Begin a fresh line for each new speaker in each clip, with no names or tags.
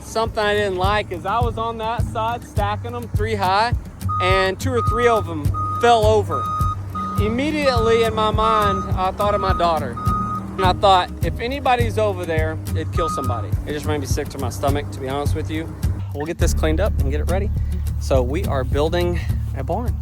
Something I didn't like is I was on that side stacking them 3 high, and 2 or 3 of them fell over. Immediately in my mind, I thought of my daughter. And I thought, if anybody's over there, it'd kill somebody. It just made me sick to my stomach, to be honest with you. We'll get this cleaned up and get it ready. So we are building a barn.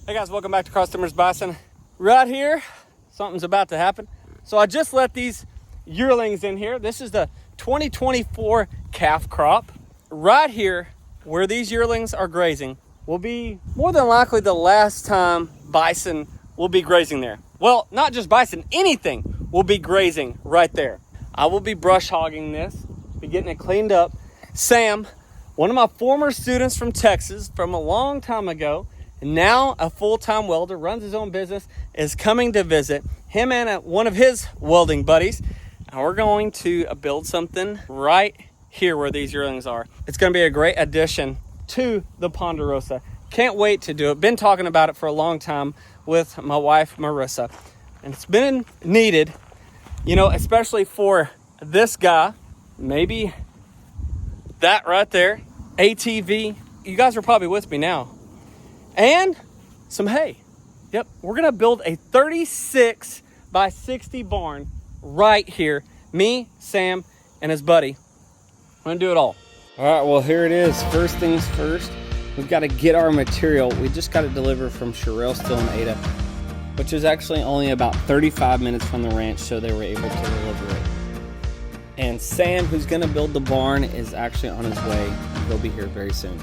Hey guys, welcome back to Customers Bison. Right here, something's about to happen. So I just let these yearlings in here. This is the 2024 calf crop. Right here, where these yearlings are grazing, will be more than likely the last time bison will be grazing there. Well, not just bison, anything will be grazing right there. I will be brush hogging this, be getting it cleaned up. Sam, one of my former students from Texas from a long time ago, now a full-time welder, runs his own business, is coming to visit. Him and one of his welding buddies, and we're going to build something right here where these yearlings are. It's going to be a great addition to the Ponderosa. Can't wait to do it. Been talking about it for a long time with my wife, Marissa. And it's been needed, you know, especially for this guy, maybe that right there, ATV. You guys are probably with me now. And some hay. Yep, we're going to build a 36 by 60 barn right here. Me, Sam, and his buddy. I'm gonna do it all. All right, well, here it is. First things first, we've got to get our material. We just got it delivered from Sherelle Still and Ada, which is actually only about 35 minutes from the ranch, so they were able to deliver it. And Sam, who's gonna build the barn, is actually on his way. He'll be here very soon.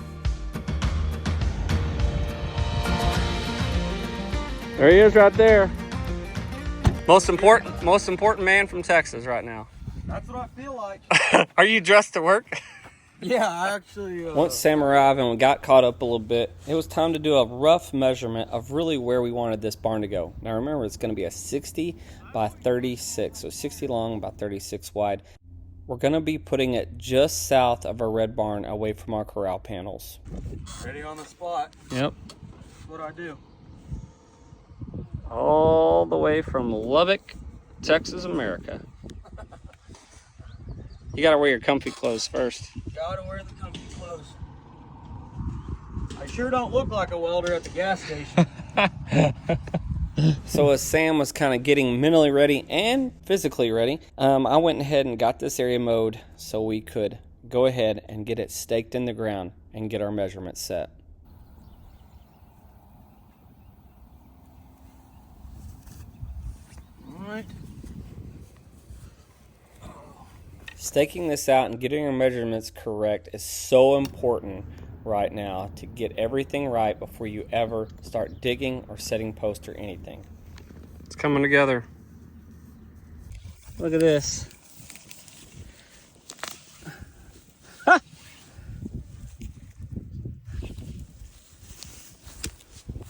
There he is right there. Most important man from Texas right now.
That's what I feel like.
Are you dressed to work?
Yeah, I actually...
Once Sam arrived and we got caught up a little bit, it was time to do a rough measurement of really where we wanted this barn to go. Now remember, it's going to be a 60 by 36, so 60 long by 36 wide. We're going to be putting it just south of our red barn, away from our corral panels.
Ready on the spot.
Yep.
That's what I do.
All the way from Lubbock, Texas, America. You gotta wear your comfy clothes first.
Gotta wear the comfy clothes. I sure don't look like a welder at the gas station.
So as Sam was kind of getting mentally ready and physically ready, I went ahead and got this area mowed so we could go ahead and get it staked in the ground and get our measurements set.
All right.
Staking this out and getting your measurements correct is so important right now to get everything right before you ever start digging or setting posts or anything. It's coming together. Look at this. How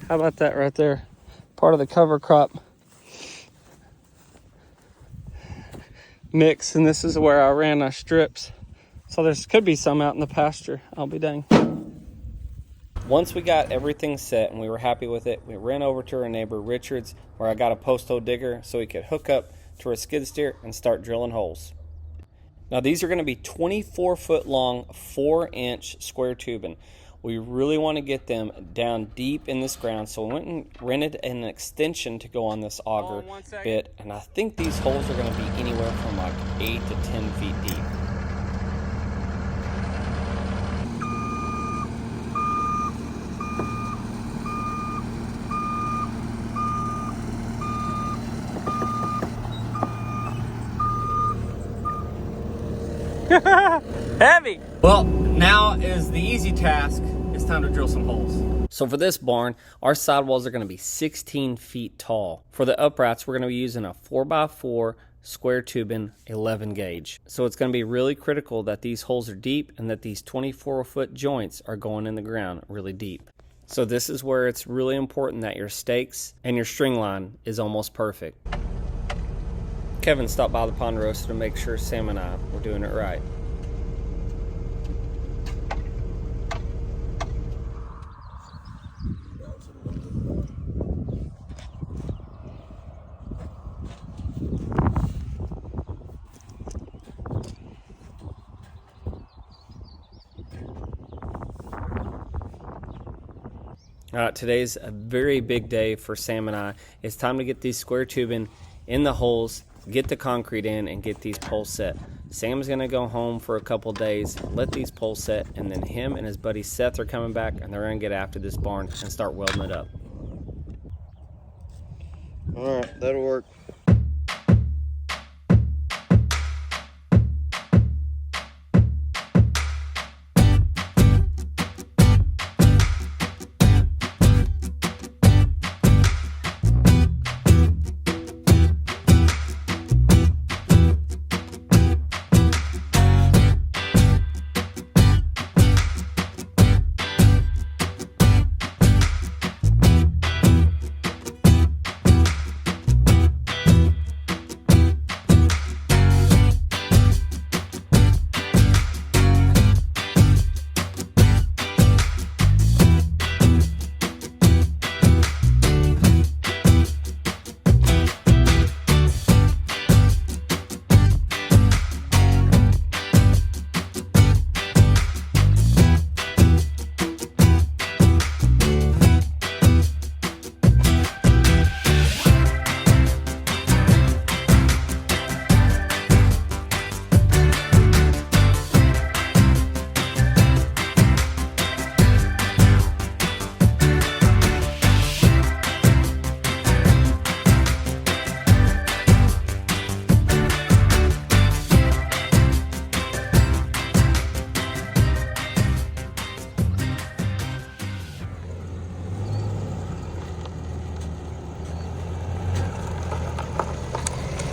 about that right there? Part of the cover crop mix, and this is where I ran our strips. So there could be some out in the pasture. I'll be dang. Once we got everything set and we were happy with it, we ran over to our neighbor Richard's, where I got a post hole digger so we could hook up to our skid steer and start drilling holes. Now these are going to be 24-foot long, 4-inch square tubing. We really want to get them down deep in this ground, so we went and rented an extension to go on this auger bit, and I think these holes are going to be anywhere from like 8 to 10 feet deep. Heavy! Well, now is the easy task. It's time to drill some holes. So for this barn, our sidewalls are going to be 16 feet tall. For the uprights, we're going to be using a 4x4 square tubing 11 gauge. So it's going to be really critical that these holes are deep and that these 24-foot joints are going in the ground really deep. So this is where it's really important that your stakes and your string line is almost perfect. Kevin stopped by the Ponderosa to make sure Sam and I were doing it right. All right, today's a very big day for Sam and I. It's time to get these square tubing in the holes, get the concrete in, and get these poles set. Sam's gonna go home for a couple days, let these poles set, and then him and his buddy Seth are coming back, and they're gonna get after this barn and start welding it up.
All right, that'll work.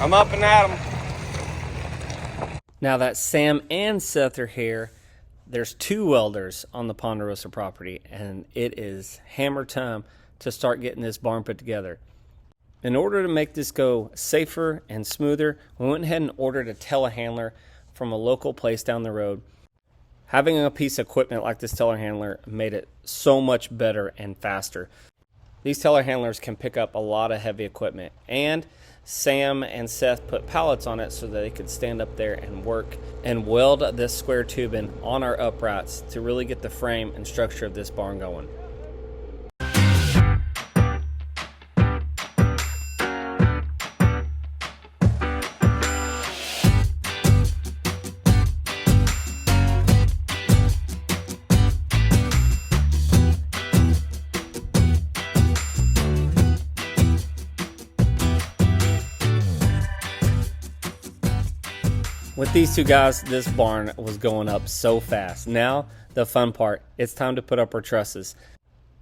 I'm up and at 'em.
Now that Sam and Seth are here, there's 2 welders on the Ponderosa property, and it is hammer time to start getting this barn put together. In order to make this go safer and smoother, we went ahead and ordered a telehandler from a local place down the road. Having a piece of equipment like this telehandler made it so much better and faster. These telehandlers can pick up a lot of heavy equipment, and Sam and Seth put pallets on it so that they could stand up there and work and weld this square tubing on our uprights to really get the frame and structure of this barn going. With these 2 guys, this barn was going up so fast. Now, the fun part, it's time to put up our trusses.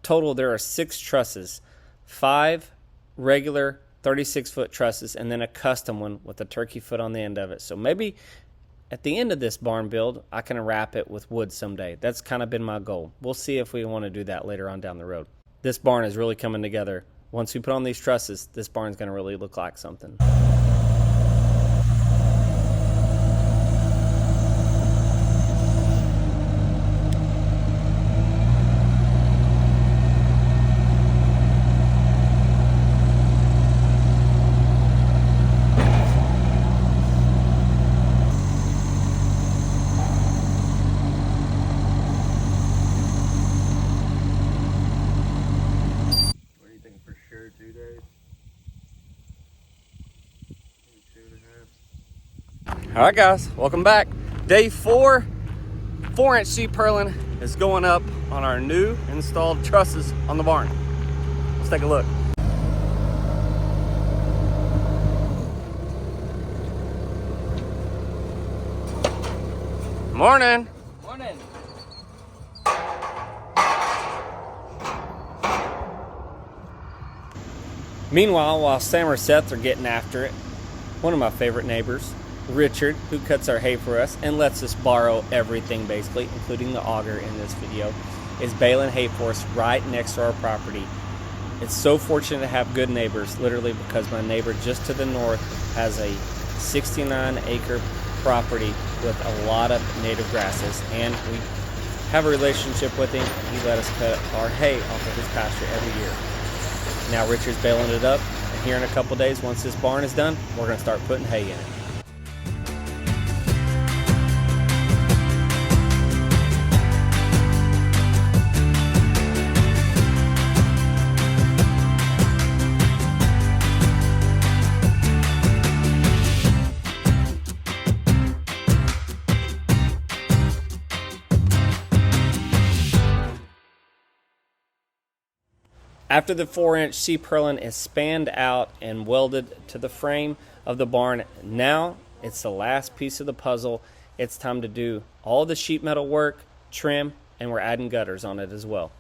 Total, there are 6 trusses, 5 regular 36-foot trusses, and then a custom one with a turkey foot on the end of it. So maybe at the end of this barn build, I can wrap it with wood someday. That's kind of been my goal. We'll see if we want to do that later on down the road. This barn is really coming together. Once we put on these trusses, this barn's going to really look like something. All right, guys, welcome back. Day 4, 4-inch sheet purlin is going up on our new installed trusses on the barn. Let's take a look. Morning.
Morning.
Meanwhile, while Sam or Seth are getting after it, one of my favorite neighbors, Richard, who cuts our hay for us and lets us borrow everything basically, including the auger in this video, is baling hay for us right next to our property. It's so fortunate to have good neighbors, literally, because my neighbor just to the north has a 69-acre property with a lot of native grasses, and we have a relationship with him. He let us cut our hay off of his pasture every year. Now Richard's baling it up, and here in a couple days, once this barn is done, we're going to start putting hay in it. After the 4-inch C-purlin is spanned out and welded to the frame of the barn, now it's the last piece of the puzzle. It's time to do all the sheet metal work, trim, and we're adding gutters on it as well.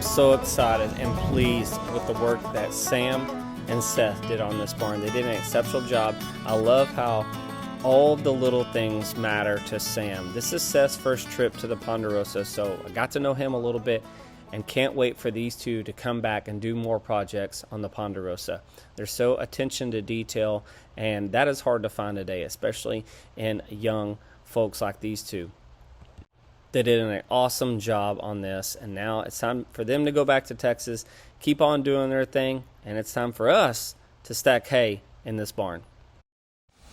So excited and pleased with the work that Sam and Seth did on this barn. They did an exceptional job. I love how all the little things matter to Sam. This is Seth's first trip to the Ponderosa, so I got to know him a little bit and can't wait for these two to come back and do more projects on the Ponderosa. They're so attention to detail, and that is hard to find today, especially in young folks like these two. They did an awesome job on this, and now it's time for them to go back to Texas, keep on doing their thing, and it's time for us to stack hay in this barn.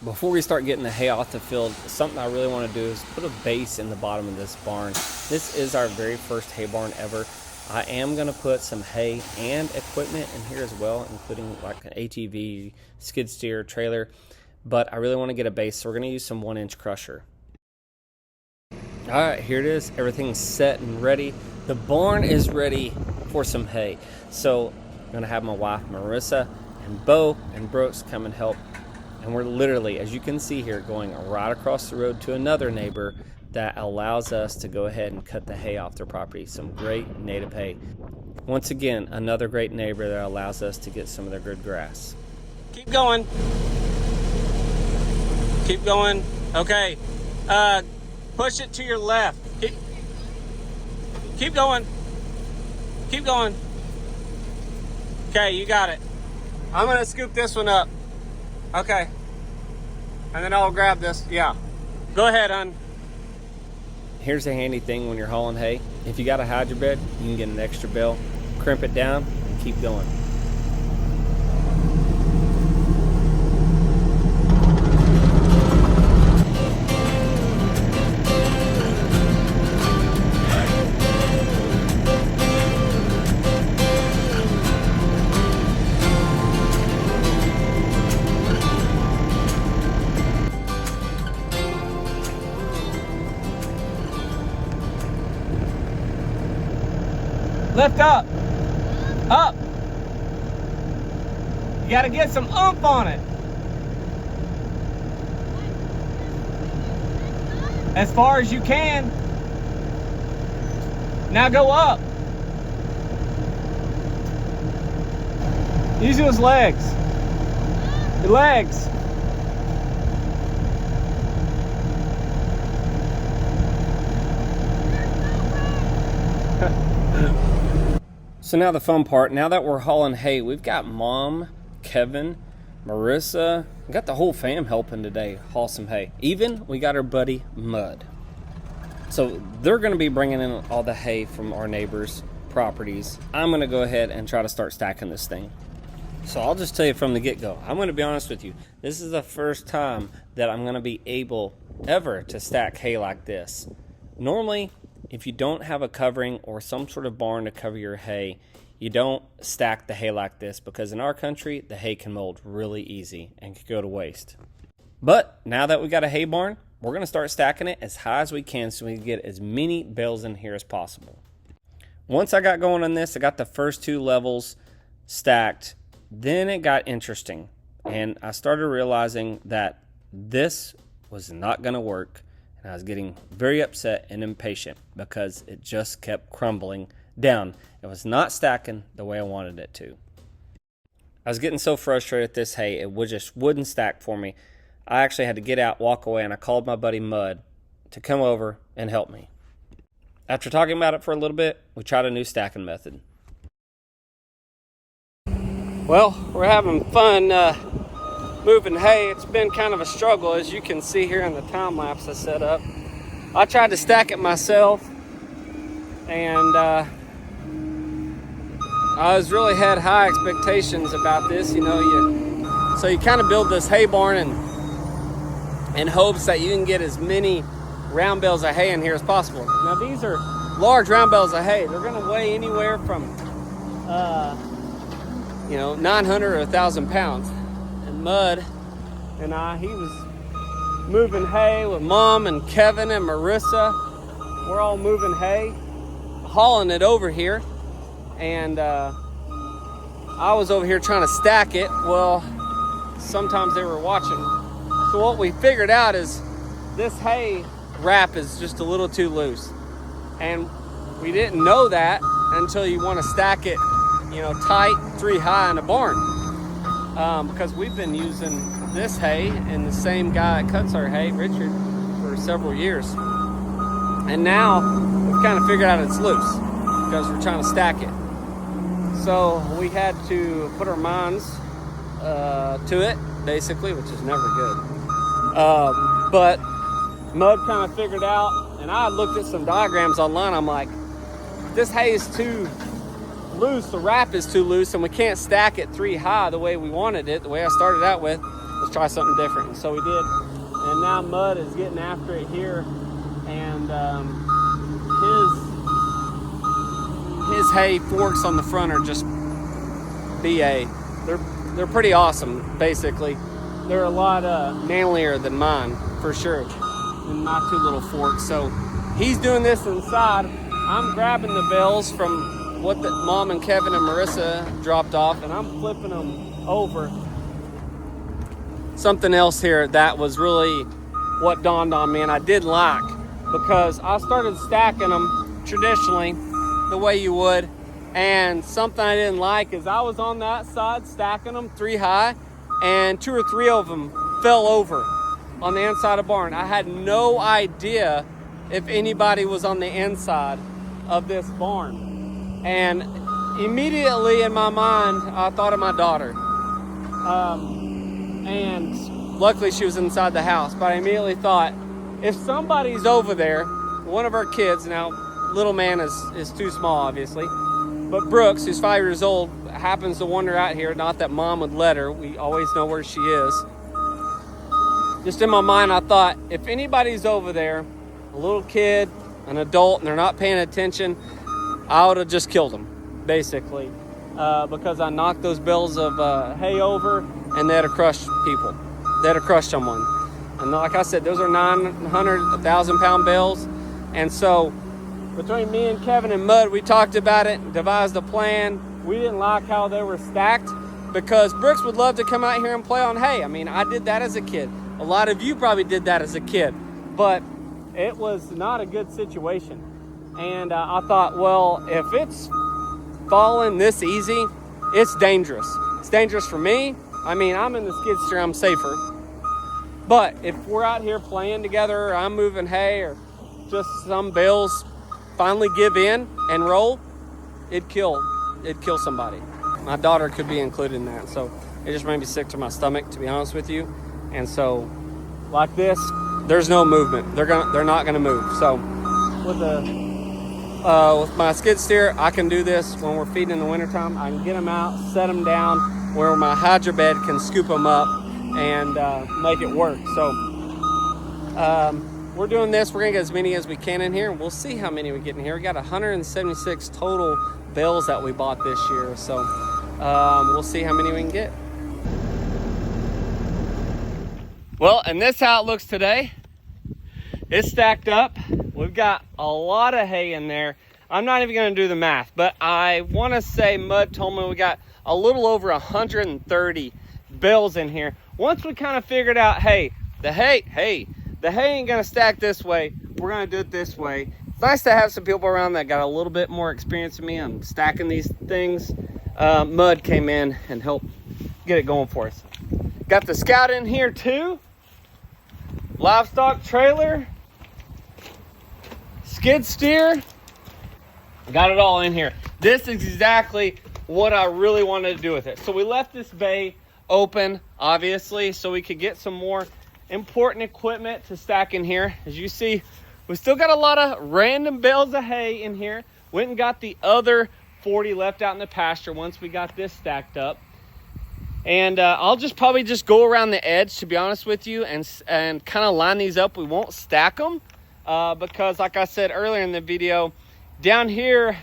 Before we start getting the hay off the field, something I really want to do is put a base in the bottom of this barn. This is our very first hay barn ever. I am going to put some hay and equipment in here as well, including like an ATV, skid steer, trailer, but I really want to get a base, so we're going to use some 1-inch crusher. All right, here it is. Everything's set and ready. The barn is ready for some hay. So I'm gonna have my wife Marissa and Bo and Brooks come and help. And we're literally, as you can see here, going right across the road to another neighbor that allows us to go ahead and cut the hay off their property. Some great native hay. Once again, another great neighbor that allows us to get some of their good grass.
Keep going. Keep going. Okay. Push it to your left. Keep going. Keep going. Okay, you got it. I'm gonna scoop this one up. Okay. And then I'll grab this. Yeah. Go ahead, hon.
Here's a handy thing when you're hauling hay. If you got a hydro bed, you can get an extra bale, crimp it down, and keep going.
Lift up. Up. You gotta get some oomph on it. As far as you can. Now go up. Use those legs. Your legs.
So now the fun part, now that we're hauling hay, we've got Mom, Kevin, Marissa, we got the whole fam helping today haul some hay. Even we got our buddy Mud. So they're going to be bringing in all the hay from our neighbors' properties. I'm going to go ahead and try to start stacking this thing. So I'll just tell you from the get-go, I'm going to be honest with you. This is the first time that I'm going to be able ever to stack hay like this. Normally, if you don't have a covering or some sort of barn to cover your hay, you don't stack the hay like this because in our country, the hay can mold really easy and can go to waste. But now that we got a hay barn, we're going to start stacking it as high as we can so we can get as many bales in here as possible. Once I got going on this, I got the first 2 levels stacked. Then it got interesting and I started realizing that this was not going to work. And I was getting very upset and impatient because it just kept crumbling down. It was not stacking the way I wanted it to. I was getting so frustrated with this hay, it just wouldn't stack for me. I actually had to get out, walk away, and I called my buddy Mud to come over and help me. After talking about it for a little bit, we tried a new stacking method.
Well, we're having fun moving hay. It's been kind of a struggle, as you can see here in the time lapse I set up. I tried to stack it myself, and
I was really had high expectations about this. You know, so you kind of build this hay barn in hopes that you can get as many round bales of hay in here as possible. Now these are large round bales of hay. They're going to weigh anywhere from 900 or 1,000 pounds. And Mud and he was moving hay with Mom and Kevin and Marissa. We're all moving hay, hauling it over here, and I was over here trying to stack it. Well, sometimes they were watching. So what we figured out is this hay wrap is just a little too loose, and we didn't know that until you want to stack it, tight, 3 high in a barn, because we've been using this hay and the same guy that cuts our hay, Richard, for several years. And now we've kind of figured out it's loose because we're trying to stack it. So we had to put our minds to it, basically, which is never good. But Mud kind of figured out, and I looked at some diagrams online. I'm like, this hay is too loose, the wrap is too loose, and we can't stack it 3 high the way we wanted it, the way I started out with. Let's try something different. And so we did. And now Mud is getting after it here. And his hay forks on the front are just BA. They're pretty awesome, basically. They're a lot manlier than mine, for sure, than my 2 little forks. So he's doing this inside. I'm grabbing the bales from what the Mom and Kevin and Marissa dropped off, and I'm flipping them over. Something else here that was really what dawned on me, and I did like, because I started stacking them traditionally the way you would, and something I didn't like is I was on that side stacking them 3 high, and 2 or 3 of them fell over on the inside of the barn. I had no idea if anybody was on the inside of this barn, and immediately in my mind I thought of my daughter, and luckily she was inside the house, but I immediately thought, if somebody's over there, one of our kids, now little man is too small obviously, but Brooks, who's 5 years old, happens to wander out here, not that Mom would let her, we always know where she is. Just in my mind I thought, if anybody's over there, a little kid, an adult, and they're not paying attention, I would have just killed them, basically, because I knocked those bales of hay over, and they'd have crushed people. They'd have crushed someone. And like I said, those are 900, 1,000 pound bales. And so between me and Kevin and Mud, we talked about it, devised a plan. We didn't like how they were stacked, because Brooks would love to come out here and play on hay. I mean, I did that as a kid. A lot of you probably did that as a kid, but it was not a good situation. And I thought, well, if it's falling this easy, it's dangerous. It's dangerous for me. I mean, I'm in the skid steer, I'm safer. But if we're out here playing together, or I'm moving hay, or just some bales finally give in and roll, it'd kill somebody. My daughter could be included in that. So it just made me sick to my stomach, to be honest with you. And so like this, there's no movement. They're not gonna move. So with my skid steer, I can do this when we're feeding in the wintertime. I can get them out, set them down where my hydro bed can scoop them up and make it work. So we're doing this. We're gonna get as many as we can in here, and we'll see how many we get in here. We got 176 total bales that we bought this year. So we'll see how many we can get. Well, and this is how it looks today. It's stacked up. We've got a lot of hay in there. I'm not even gonna do the math, but I wanna say Mud told me we got a little over 130 bales in here. Once we kind of figured out, hey, the hay ain't gonna stack this way. We're gonna do it this way. It's nice to have some people around that got a little bit more experience than me on stacking these things. Mud came in and helped get it going for us. Got the Scout in here too. Livestock trailer. Skid steer. Got it all in here. This is exactly what I really wanted to do with it. So we left this bay open, obviously, so we could get some more important equipment to stack in here. As you see, we still got a lot of random bales of hay in here. Went and got the other 40 left out in the pasture once we got this stacked up. And I'll probably just go around the edge, to be honest with you, and kind of line these up. We won't stack them because, like I said earlier in the video, down here,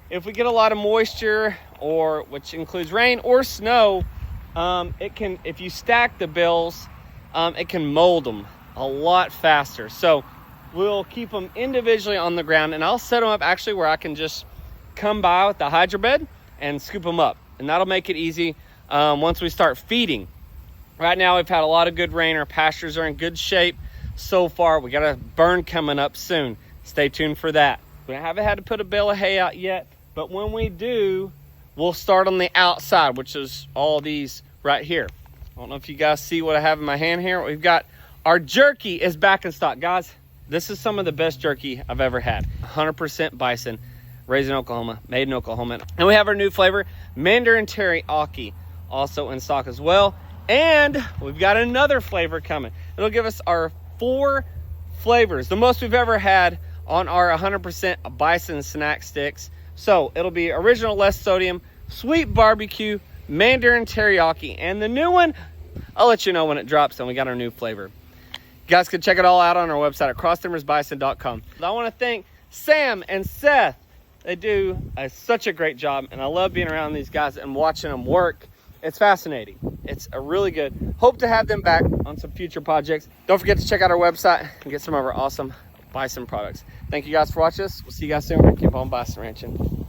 if we get a lot of moisture, or which includes rain or snow, if you stack the bales, it can mold them a lot faster. So we'll keep them individually on the ground, and I'll set them up actually where I can just come by with the hydro bed and scoop them up, and that'll make it easy once we start feeding. Right now we've had a lot of good rain. Our pastures are in good shape so far. We got a burn coming up soon. Stay tuned for that. We haven't had to put a bale of hay out yet, but when we do, we'll start on the outside, which is all these right here. I don't know if you guys see what I have in my hand here. We've got our jerky is back in stock. Guys, this is some of the best jerky I've ever had. 100% bison, raised in Oklahoma, made in Oklahoma. And we have our new flavor, Mandarin Teriyaki, also in stock as well. And we've got another flavor coming. It'll give us our 4 flavors, the most we've ever had on our 100% bison snack sticks. So it'll be original, less sodium, sweet barbecue, Mandarin Teriyaki, and the new one, I'll let you know when it drops and we got our new flavor. You guys can check it all out on our website at crosstimbersbison.com. I want to thank Sam and Seth. They do such a great job, and I love being around these guys and watching them work. It's fascinating. It's a really good. Hope to have them back on some future projects. Don't forget to check out our website and get some of our awesome bison products. Thank you guys for watching us. We'll see you guys soon. Keep on bison ranching.